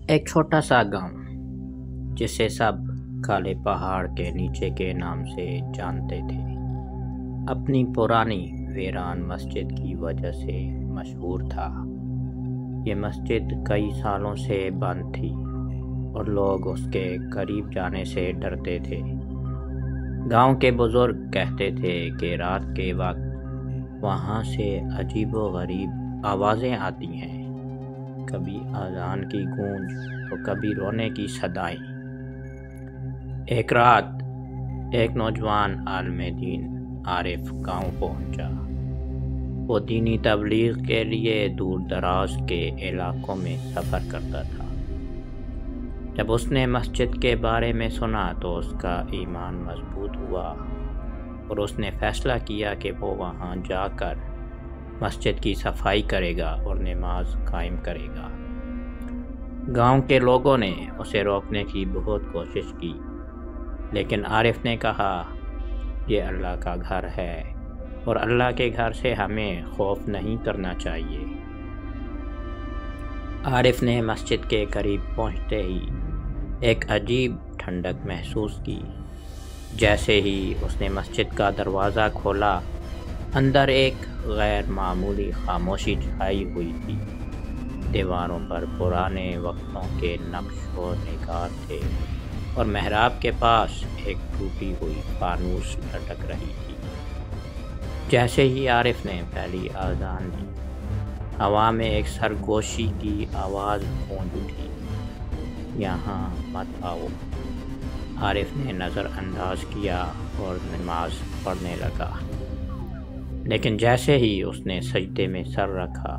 ایک چھوٹا سا گاؤں جسے سب کالے پہاڑ کے نیچے کے نام سے جانتے تھے، اپنی پرانی ویران مسجد کی وجہ سے مشہور تھا۔ یہ مسجد کئی سالوں سے بند تھی اور لوگ اس کے قریب جانے سے ڈرتے تھے۔ گاؤں کے بزرگ کہتے تھے کہ رات کے وقت وہاں سے عجیب و غریب آوازیں آتی ہیں، کبھی اذان کی گونج تو کبھی رونے کی صدائیں۔ ایک رات ایک نوجوان عالم دین عارف گاؤں پہنچا۔ وہ دینی تبلیغ کے لیے دور دراز کے علاقوں میں سفر کرتا تھا۔ جب اس نے مسجد کے بارے میں سنا تو اس کا ایمان مضبوط ہوا اور اس نے فیصلہ کیا کہ وہ وہاں جا کر مسجد کی صفائی کرے گا اور نماز قائم کرے گا۔ گاؤں کے لوگوں نے اسے روکنے کی بہت کوشش کی، لیکن عارف نے کہا، یہ اللہ کا گھر ہے اور اللہ کے گھر سے ہمیں خوف نہیں کرنا چاہیے۔ عارف نے مسجد کے قریب پہنچتے ہی ایک عجیب ٹھنڈک محسوس کی۔ جیسے ہی اس نے مسجد کا دروازہ کھولا، اندر ایک غیر معمولی خاموشی چھائی ہوئی تھی۔ دیواروں پر پرانے وقتوں کے نقش و نگار تھے اور محراب کے پاس ایک ٹوٹی ہوئی فانوس لٹک رہی تھی۔ جیسے ہی عارف نے پہلی اذان دی، ہوا میں ایک سرگوشی کی آواز گونج اٹھی، یہاں مت آؤ۔ عارف نے نظر انداز کیا اور نماز پڑھنے لگا، لیکن جیسے ہی اس نے سجدے میں سر رکھا،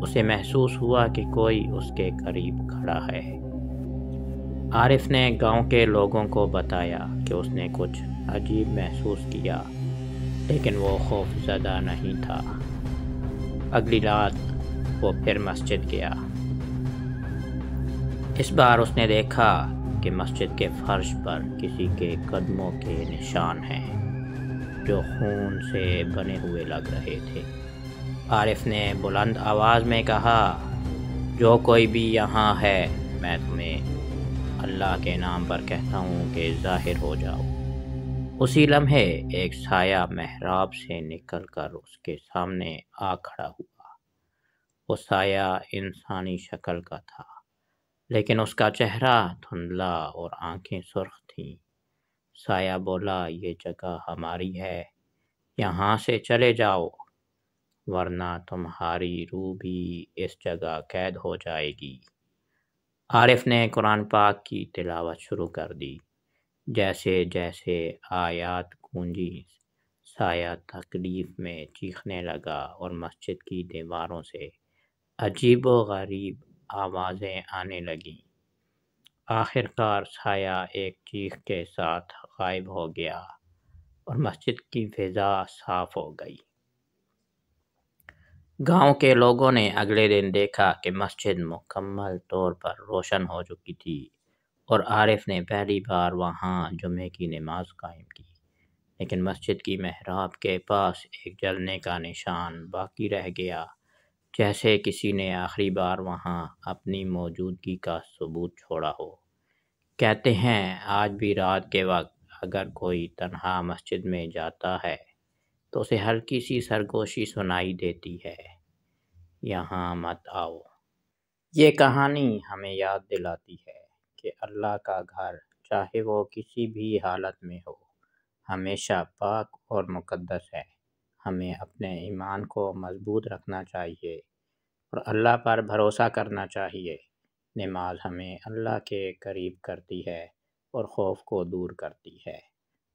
اسے محسوس ہوا کہ کوئی اس کے قریب کھڑا ہے۔ عارف نے گاؤں کے لوگوں کو بتایا کہ اس نے کچھ عجیب محسوس کیا، لیکن وہ خوف زدہ نہیں تھا۔ اگلی رات وہ پھر مسجد گیا۔ اس بار اس نے دیکھا کہ مسجد کے فرش پر کسی کے قدموں کے نشان ہیں جو خون سے بنے ہوئے لگ رہے تھے۔ عارف نے بلند آواز میں کہا، جو کوئی بھی یہاں ہے، میں تمہیں اللہ کے نام پر کہتا ہوں کہ ظاہر ہو جاؤ۔ اسی لمحے ایک سایہ محراب سے نکل کر اس کے سامنے آ کھڑا ہوا۔ وہ سایہ انسانی شکل کا تھا، لیکن اس کا چہرہ دھندلا اور آنکھیں سرخ تھیں۔ سایہ بولا، یہ جگہ ہماری ہے، یہاں سے چلے جاؤ، ورنہ تمہاری روح بھی اس جگہ قید ہو جائے گی۔ عارف نے قرآن پاک کی تلاوت شروع کر دی۔ جیسے جیسے آیات گونجی، سایہ تکلیف میں چیخنے لگا اور مسجد کی دیواروں سے عجیب و غریب آوازیں آنے لگیں۔ آخر کار سایہ ایک چیخ کے ساتھ غائب ہو گیا اور مسجد کی فضا صاف ہو گئی۔ گاؤں کے لوگوں نے اگلے دن دیکھا کہ مسجد مکمل طور پر روشن ہو چکی تھی اور عارف نے پہلی بار وہاں جمعے کی نماز قائم کی، لیکن مسجد کی محراب کے پاس ایک جلنے کا نشان باقی رہ گیا، جیسے کسی نے آخری بار وہاں اپنی موجودگی کا ثبوت چھوڑا ہو۔ کہتے ہیں آج بھی رات کے وقت اگر کوئی تنہا مسجد میں جاتا ہے تو اسے ہلکی سی سرگوشی سنائی دیتی ہے، یہاں مت آؤ۔ یہ کہانی ہمیں یاد دلاتی ہے کہ اللہ کا گھر، چاہے وہ کسی بھی حالت میں ہو، ہمیشہ پاک اور مقدس ہے۔ ہمیں اپنے ایمان کو مضبوط رکھنا چاہیے اور اللہ پر بھروسہ کرنا چاہیے۔ نماز ہمیں اللہ کے قریب کرتی ہے اور خوف کو دور کرتی ہے۔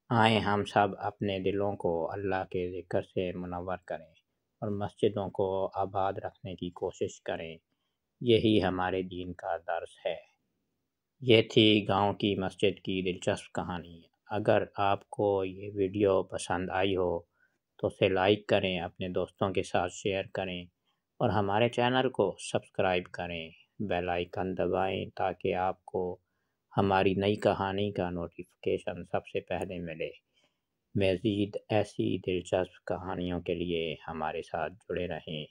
آئیں ہم سب اپنے دلوں کو اللہ کے ذکر سے منور کریں اور مسجدوں کو آباد رکھنے کی کوشش کریں۔ یہی ہمارے دین کا درس ہے۔ یہ تھی گاؤں کی مسجد کی دلچسپ کہانی۔ اگر آپ کو یہ ویڈیو پسند آئی ہو تو اسے لائک کریں، اپنے دوستوں کے ساتھ شیئر کریں اور ہمارے چینل کو سبسکرائب کریں، بیل آئیکن دبائیں تاکہ آپ کو ہماری نئی کہانی کا نوٹیفیکیشن سب سے پہلے ملے۔ مزید ایسی دلچسپ کہانیوں کے لیے ہمارے ساتھ جڑے رہیں۔